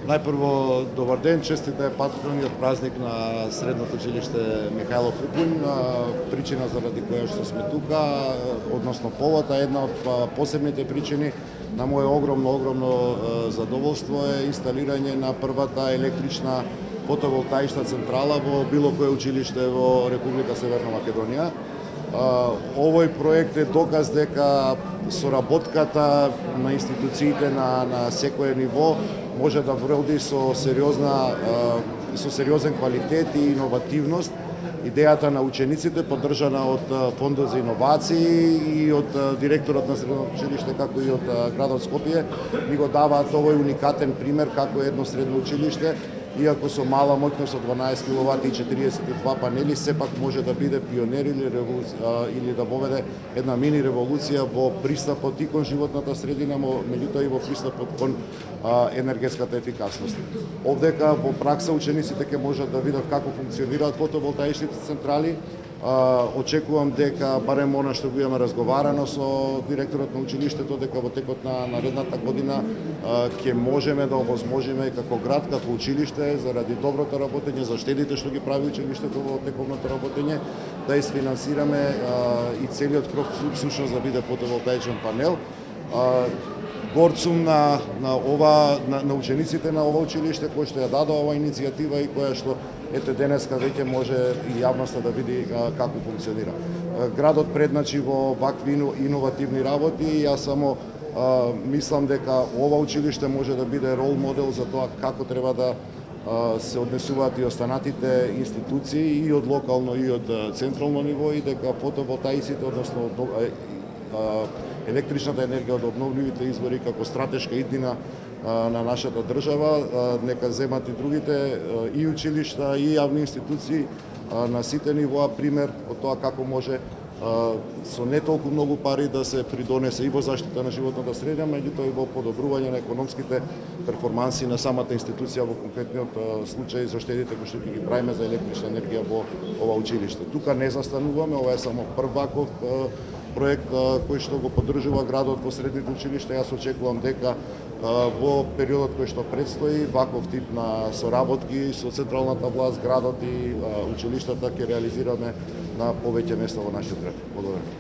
Најпрво, добар ден, честит е патрониот празник на Средното училиште Михајло Пупун. Причина заради која што сме тука, односно повод, една од посебните причини на моје огромно задоволство е инсталирање на првата електрична фотоволтаична централа во било кое училиште во Република Северна Македонија. Овој проект е доказ дека соработката на институциите на секое ниво може да вроди со сериозен квалитет и иновативност. Идејата на учениците, поддржана од Фондот за иновации и од директорот на Средното училиште, како и од градот Скопје, ни го даваат овој уникатен пример како едно средно училиште, иако со мала моќност од 12 киловати и 42 панели, сепак може да биде пионер или да воведе една мини револуција во пристапот и кон животната средина, меѓутоа и во пристапот кон енергетската ефикасност. Овдека во пракса учениците ќе можат да видат како функционираат фотоволтаичните централи. Очекувам дека барем она што го имаме разговарано со директорот на училиштето, дека во текот на наредната година ќе можеме да овозможиме како град, како училиште, заради доброто работење, за штедите што ги прави училиштето во тековното работење, да изфинансираме и целиот кров всушност да биде фотоволтаичен панел. Горд сум на учениците на ова училиште кои што ја дадоа оваа иницијатива и која што ете денеска веќе може и јавноста да види како функционира. Градот предначи во вакви иновативни работи и јас само мислам дека ова училиште може да биде рол модел за тоа како треба да се однесуваат и останатите институции и од локално и од централно ниво и дека фотоволтаиците, односно електричната енергија од обновливите извори како стратешка иднина на нашата држава, нека земат и другите и училишта и јавни институции на сите нивоа пример од тоа како може со не толку многу пари да се придонесе и во заштита на животната средина, меѓутоа и во подобрување на економските перформанси на самата институција во конкретниот случај за штедите кои што ги правиме за електрична енергија во ова училиште. Тука не застануваме, ова е само прв ваков проект кој што го поддржува градот во средните училишта. Јас очекувам дека во периодот кој што предстои ваков тип на соработки со централната власт, градот и училиштата ќе реализираме на повеќе места во нашиот град. Благодарам.